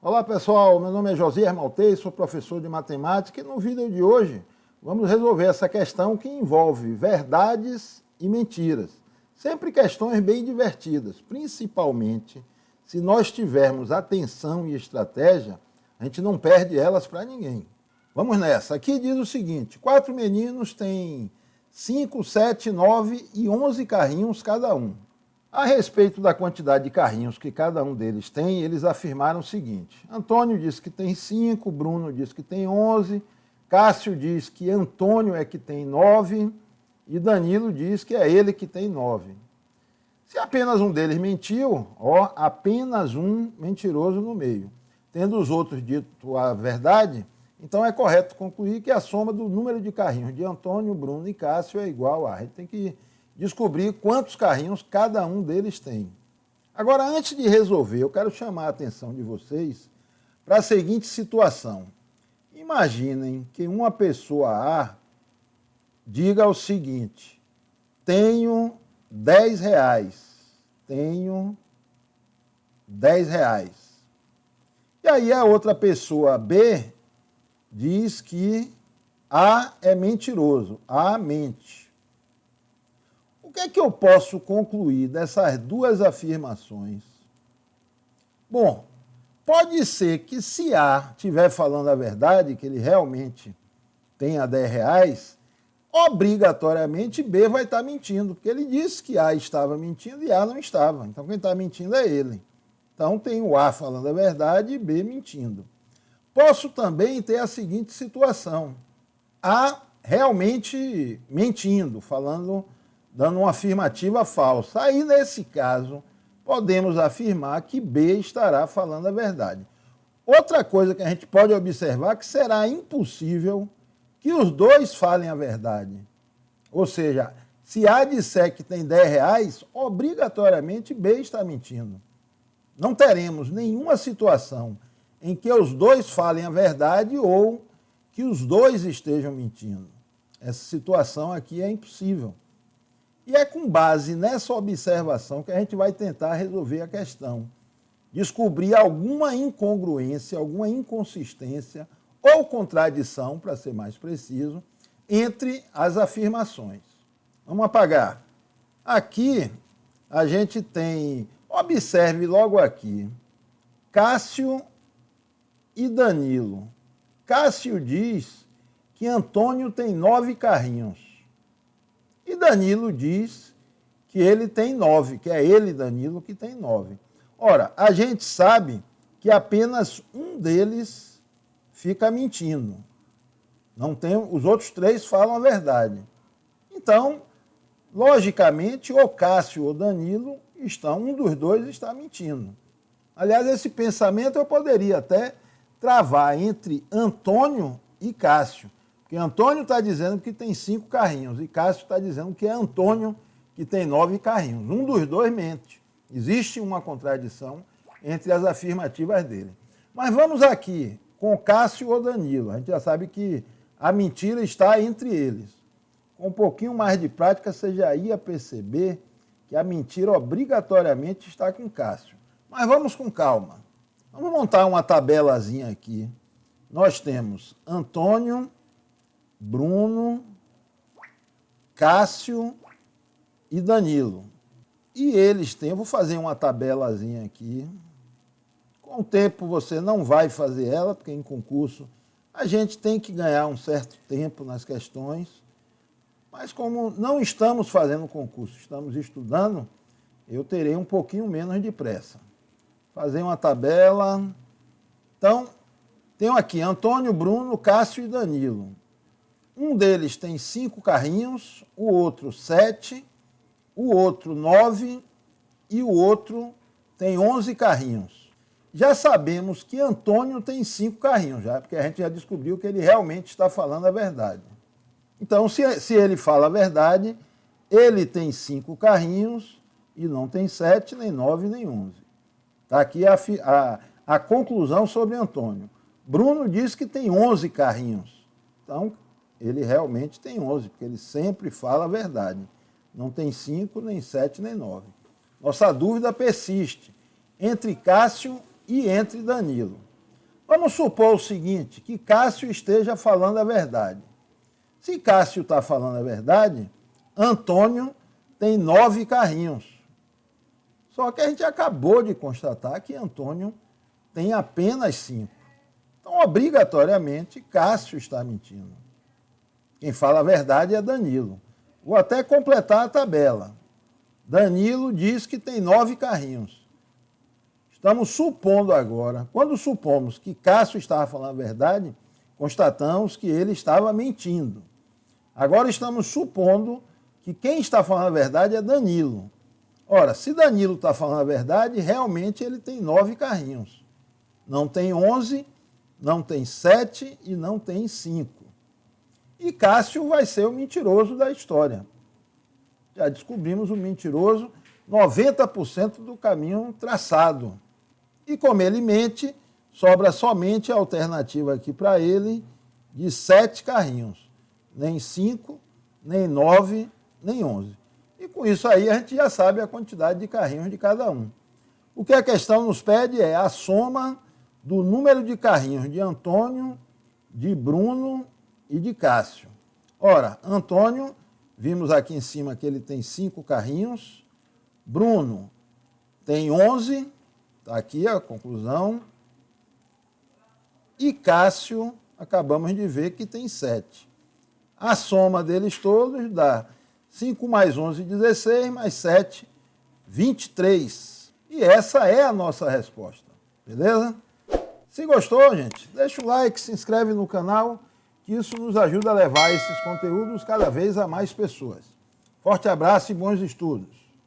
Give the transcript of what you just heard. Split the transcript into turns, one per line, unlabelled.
Olá pessoal, meu nome é Josias Maltês, sou professor de matemática e no vídeo de hoje vamos resolver essa questão que envolve verdades e mentiras. Sempre questões bem divertidas, principalmente se nós tivermos atenção e estratégia, a gente não perde elas para ninguém. Vamos nessa. Aqui diz o seguinte: 4 meninos têm 5, 7, 9 e 11 carrinhos cada um. A respeito da quantidade de carrinhos que cada um deles tem, eles afirmaram o seguinte: Antônio diz que tem 5, Bruno diz que tem 11, Cássio diz que Antônio é que tem 9 e Danilo diz que é ele que tem 9. Se apenas um deles mentiu, apenas um mentiroso no meio. Tendo os outros dito a verdade, então é correto concluir que a soma do número de carrinhos de Antônio, Bruno e Cássio é igual a. A gente tem que descobrir quantos carrinhos cada um deles tem. Agora, antes de resolver, eu quero chamar a atenção de vocês para a seguinte situação. Imaginem que uma pessoa A diga o seguinte: tenho 10 reais. Tenho 10 reais. E aí a outra pessoa B diz que A é mentiroso. A mente. O que é que eu posso concluir dessas duas afirmações? Bom, pode ser que se A estiver falando a verdade, que ele realmente tenha 10 reais, obrigatoriamente B vai estar mentindo, porque ele disse que A estava mentindo e A não estava. Então quem está mentindo é ele. Então tem o A falando a verdade e B mentindo. Posso também ter a seguinte situação: A realmente mentindo, dando uma afirmativa falsa. Aí, nesse caso, podemos afirmar que B estará falando a verdade. Outra coisa que a gente pode observar é que será impossível que os dois falem a verdade. Ou seja, se A disser que tem 10 reais, obrigatoriamente B está mentindo. Não teremos nenhuma situação em que os dois falem a verdade ou que os dois estejam mentindo. Essa situação aqui é impossível. E é com base nessa observação que a gente vai tentar resolver a questão. Descobrir alguma incongruência, alguma inconsistência ou contradição, para ser mais preciso, entre as afirmações. Vamos apagar. Aqui a gente tem, observe logo aqui, Cássio e Danilo. Cássio diz que Antônio tem 9 carrinhos. E Danilo diz que ele tem 9, que é ele, Danilo, que tem 9. Ora, a gente sabe que apenas um deles fica mentindo. Não tem, os outros 3 falam a verdade. Então, logicamente, ou Cássio ou Danilo um dos dois está mentindo. Aliás, esse pensamento eu poderia até travar entre Antônio e Cássio. Porque Antônio está dizendo que tem 5 carrinhos e Cássio está dizendo que é Antônio que tem 9 carrinhos. Um dos dois mente. Existe uma contradição entre as afirmativas dele. Mas vamos aqui com Cássio ou Danilo. A gente já sabe que a mentira está entre eles. Com um pouquinho mais de prática, você já ia perceber que a mentira obrigatoriamente está com Cássio. Mas vamos com calma. Vamos montar uma tabelazinha aqui. Nós temos Antônio, Bruno, Cássio e Danilo. E eles têm, eu vou fazer uma tabelazinha aqui. Com o tempo você não vai fazer ela, porque em concurso a gente tem que ganhar um certo tempo nas questões. Mas como não estamos fazendo concurso, estamos estudando, eu terei um pouquinho menos de pressa. Fazer uma tabela. Então, tenho aqui Antônio, Bruno, Cássio e Danilo. Um deles tem 5 carrinhos, o outro 7, o outro 9 e o outro tem 11 carrinhos. Já sabemos que Antônio tem 5 carrinhos, porque a gente já descobriu que ele realmente está falando a verdade. Então, se ele fala a verdade, ele tem 5 carrinhos e não tem 7, nem 9, nem 11. Está aqui a conclusão sobre Antônio. Bruno diz que tem 11 carrinhos. Então, ele realmente tem 11, porque ele sempre fala a verdade. Não tem 5, nem 7, nem 9. Nossa dúvida persiste entre Cássio e entre Danilo. Vamos supor o seguinte, que Cássio esteja falando a verdade. Se Cássio está falando a verdade, Antônio tem 9 carrinhos. Só que a gente acabou de constatar que Antônio tem apenas 5. Então, obrigatoriamente, Cássio está mentindo. Quem fala a verdade é Danilo. Vou até completar a tabela. Danilo diz que tem 9 carrinhos. Estamos supondo agora, quando supomos que Cássio estava falando a verdade, constatamos que ele estava mentindo. Agora estamos supondo que quem está falando a verdade é Danilo. Ora, se Danilo está falando a verdade, realmente ele tem 9 carrinhos. Não tem 11, não tem 7 e não tem 5. E Cássio vai ser o mentiroso da história. Já descobrimos o mentiroso, 90% do caminho traçado. E como ele mente, sobra somente a alternativa aqui para ele de 7 carrinhos. Nem 5, nem 9, nem 11. E com isso aí a gente já sabe a quantidade de carrinhos de cada um. O que a questão nos pede é a soma do número de carrinhos de Antônio, de Bruno e de Cássio. Ora, Antônio, vimos aqui em cima que ele tem 5 carrinhos. Bruno tem 11, está aqui a conclusão. E Cássio, acabamos de ver que tem 7. A soma deles todos dá 5 mais 11, 16, mais 7, 23. E essa é a nossa resposta, beleza? Se gostou, gente, deixa o like, se inscreve no canal, que isso nos ajuda a levar esses conteúdos cada vez a mais pessoas. Forte abraço e bons estudos.